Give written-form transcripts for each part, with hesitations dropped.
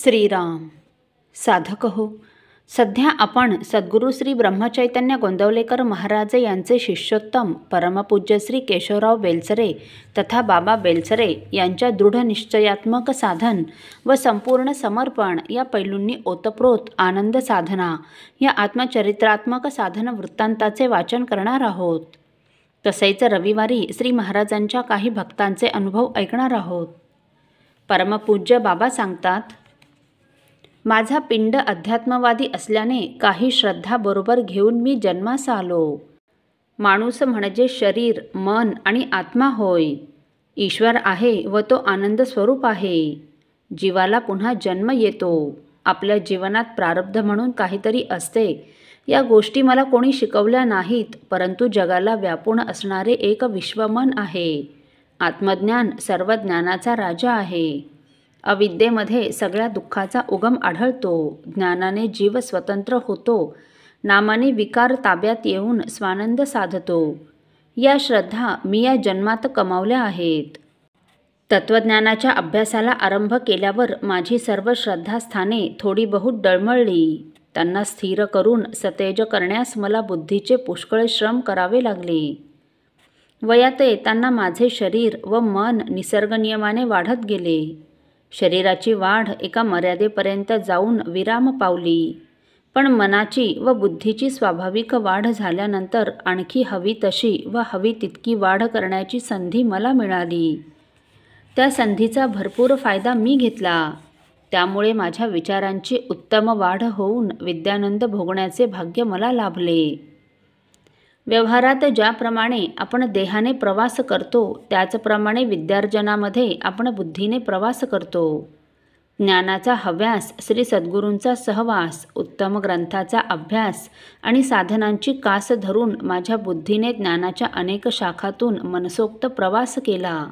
श्रीराम. साधक हो, सध्या आपण सद्गुरू श्री ब्रह्मचैतन्य गोंदवलेकर महाराज यांचे शिष्योत्तम परमपूज्य श्री केशवराव बेलसरे तथा बाबा बेलसरे यांच्या दृढ निश्चयात्मक साधन व संपूर्ण समर्पण या पैलूंनी ओतप्रोत आनंद साधना या आत्मचरित्रात्मक साधन वृत्तांताचे वाचन करणार आहोत. तसेच रविवारी श्री महाराजांच्या काही भक्तांचे अनुभव ऐकणार आहोत. परमपूज्य बाबा सांगतात, माझा पिंड अध्यात्मवादी असल्याने काही श्रद्धा बरोबर घेऊन मी जन्मास आलो. माणूस म्हणजे शरीर, मन आणि आत्मा होय. ईश्वर आहे व तो आनंद स्वरूप आहे. जीवाला पुन्हा जन्म येतो. आपल्या जीवनात प्रारब्ध म्हणून काहीतरी असते. या गोष्टी मला कोणी शिकवल्या नाहीत, परंतु जगाला व्यापून असणारे एक विश्वमन आहे. आत्मज्ञान सर्व ज्ञानाचा राजा आहे. अविद्येमध्ये सगळ्या दुःखाचा उगम आढळतो. ज्ञानाने जीव स्वतंत्र होतो. नामाने विकार ताब्यात येऊन स्वानंद साधतो. या श्रद्धा मी या जन्मात कमावल्या आहेत. तत्त्वज्ञानाच्या अभ्यासाला आरंभ केल्यावर माझी सर्व श्रद्धास्थाने थोडी बहुत डळमळली. त्यांना स्थिर करून सतेज करण्यास मला बुद्धीचे पुष्कळ श्रम करावे लागले. वयात येताना माझे शरीर व मन निसर्गनियमाने वाढत गेले. शरीराची वाढ एका मर्यादेपर्यंत जाऊन विराम पावली, पण मनाची व बुद्धीची स्वाभाविक वाढ झाल्यानंतर आणखी हवी तशी व हवी तितकी वाढ करण्याची संधी मला मिळाली. त्या संधीचा भरपूर फायदा मी घेतला. त्यामुळे माझ्या विचारांची उत्तम वाढ होऊन विद्यानंद भोगण्याचे भाग्य मला लाभले. व्यवहारात ज्याप्रमाणे आपण देहाने प्रवास करतो, त्याचप्रमाणे विद्यार्जनामध्ये आपण बुद्धीने प्रवास करतो. ज्ञानाचा हव्यास, श्री सद्गुरूंचा सहवास, उत्तम ग्रंथाचा अभ्यास आणि साधनांची कास धरून माझ्या बुद्धीने ज्ञानाच्या अनेक शाखातून मनसोक्त प्रवास केला.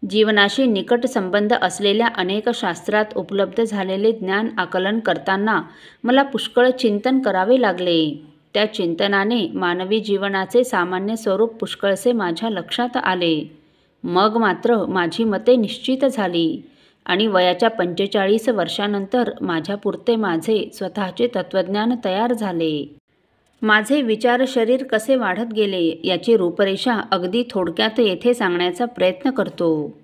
जीवनाशी निकट संबंध असलेल्या अनेक शास्त्रात उपलब्ध झालेले ज्ञान आकलन करताना मला पुष्कळ चिंतन करावे लागले. त्या चिंतनाने मानवी जीवनाचे सामान्य स्वरूप पुष्कळसे माझ्या लक्षात आले. मग मात्र माझी मते निश्चित झाली आणि वयाच्या 45 वर्षानंतर माझ्यापुरते माझे स्वतःचे तत्त्वज्ञान तयार झाले. माझे विचार शरीर कसे वाढत गेले याची रूपरेषा अगदी थोडक्यात येथे सांगण्याचा प्रयत्न करतो.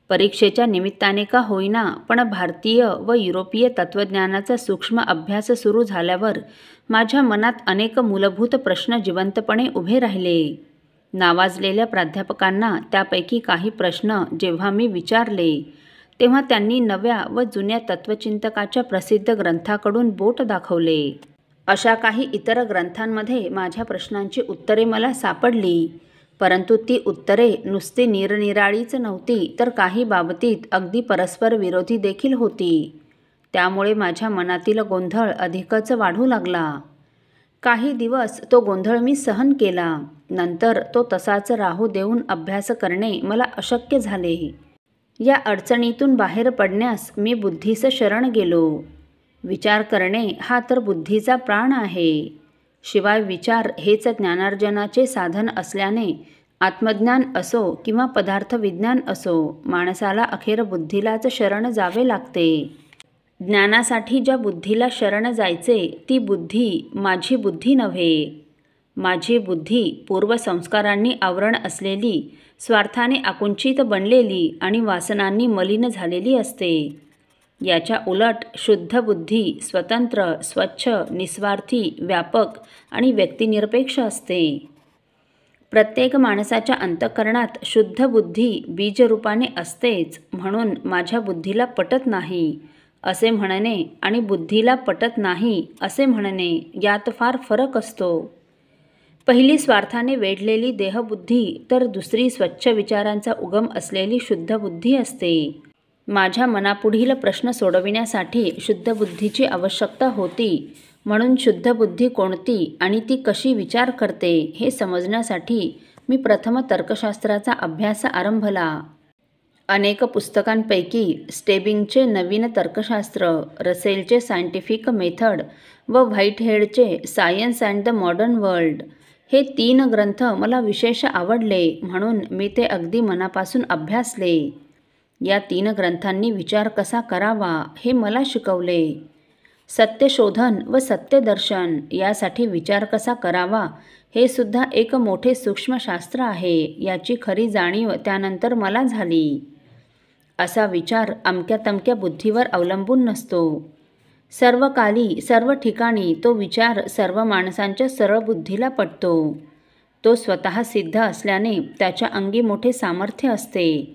परीक्षेच्या निमित्ताने का होईना, पण भारतीय व युरोपीय तत्त्वज्ञानाचा सूक्ष्म अभ्यास सुरू झाल्यावर माझ्या मनात अनेक मूलभूत प्रश्न जिवंतपणे उभे राहिले. नावाजलेल्या प्राध्यापकांना त्यापैकी काही प्रश्न जेव्हा मी विचारले, तेव्हा त्यांनी नव्या व जुन्या तत्त्वचिंतकाच्या प्रसिद्ध ग्रंथाकडून बोट दाखवले. अशा काही इतर ग्रंथांमध्ये माझ्या प्रश्नांची उत्तरे मला सापडली, परंतु ती उत्तरे नुसती निरनिराळीच नव्हती, तर काही बाबतीत अगदी परस्पर विरोधी देखील होती. त्यामुळे माझ्या मनातील गोंधळ अधिकच वाढू लागला. काही दिवस तो गोंधळ मी सहन केला. नंतर तो तसाच राहू देऊन अभ्यास करणे मला अशक्य झाले. या अडचणीतून बाहेर पडण्यास मी बुद्धीस शरण गेलो. विचार करणे हा तर बुद्धीचा प्राण आहे. शिवाय विचार हेच ज्ञानार्जनाचे साधन असल्याने आत्मज्ञान असो किंवा पदार्थ विज्ञान असो, माणसाला अखेर बुद्धीलाच शरण जावे लागते. ज्ञानासाठी ज्या बुद्धीला शरण जायचे ती बुद्धी माझी बुद्धी नव्हे. माझी बुद्धी पूर्वसंस्कारांनी आवरण असलेली, स्वार्थाने आकुंचित बनलेली आणि वासनांनी मलिन झालेली असते. याच्या उलट शुद्ध बुद्धी स्वतंत्र, स्वच्छ, निस्वार्थी, व्यापक आणि व्यक्तिनिरपेक्ष असते. प्रत्येक माणसाच्या अंतःकरणात शुद्ध बुद्धी बीजरूपाने असतेच. म्हणून माझ्या बुद्धीला पटत नाही असे म्हणणे आणि बुद्धीला पटत नाही असे म्हणणे यात फार फरक असतो. पहिली स्वार्थाने वेढलेली देहबुद्धी, तर दुसरी स्वच्छ विचारांचा उगम असलेली शुद्ध बुद्धी असते. माझ्या मनापुढील प्रश्न सोडविण्यासाठी शुद्ध बुद्धीची आवश्यकता होती. म्हणून शुद्ध बुद्धी कोणती आणि ती कशी विचार करते हे समजण्यासाठी मी प्रथम तर्कशास्त्राचा अभ्यास आरंभला. अनेक पुस्तकांपैकी स्टेबिंगचे नवीन तर्कशास्त्र, रसेलचे सायंटिफिक मेथड व व्हाईटहेडचे science and the modern world हे 3 ग्रंथ मला विशेष आवडले, म्हणून मी ते अगदी मनापासून अभ्यासले. या 3 ग्रंथांनी विचार कसा करावा हे मला शिकवले. सत्यशोधन व सत्यदर्शन यासाठी विचार कसा करावा हे सुद्धा एक मोठे सूक्ष्मशास्त्र आहे, याची खरी जाणीव त्यानंतर मला झाली. असा विचार अमक्या तमक्या बुद्धीवर अवलंबून नसतो. सर्व काली सर्व ठिकाणी तो विचार सर्व माणसांच्या सरळ बुद्धीला पटतो. तो स्वतः सिद्ध असल्याने त्याच्या अंगी मोठे सामर्थ्य असते.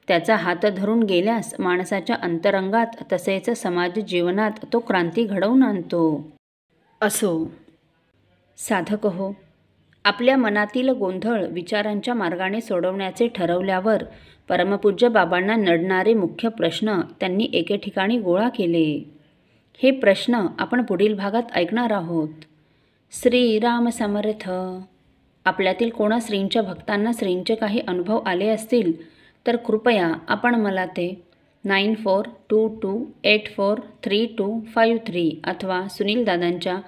त्याचा हात धरून गेल्यास माणसाच्या अंतरंगात तसेच समाज जीवनात तो क्रांती घडवून आणतो. असो, साधक हो, आपल्या मनातील गोंधळ विचारांच्या मार्गाने सोडवण्याचे ठरवल्यावर परमपूज्य बाबांना नडणारे मुख्य प्रश्न त्यांनी एके ठिकाणी गोळा केले. हे प्रश्न आपण पुढील भागात ऐकणार आहोत. श्रीराम समर्थ. आपल्यातील कोणा श्रींच्या भक्तांना श्रींचे काही अनुभव आले असतील तर कृपया आपण मला ते 9422843253 अथवा सुनील दादांच्या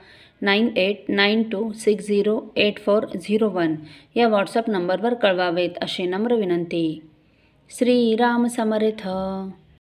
9892608401 या व्हॉट्सअप नंबरवर कळवावेत अशी नम्र विनंती. श्रीराम समर्थ.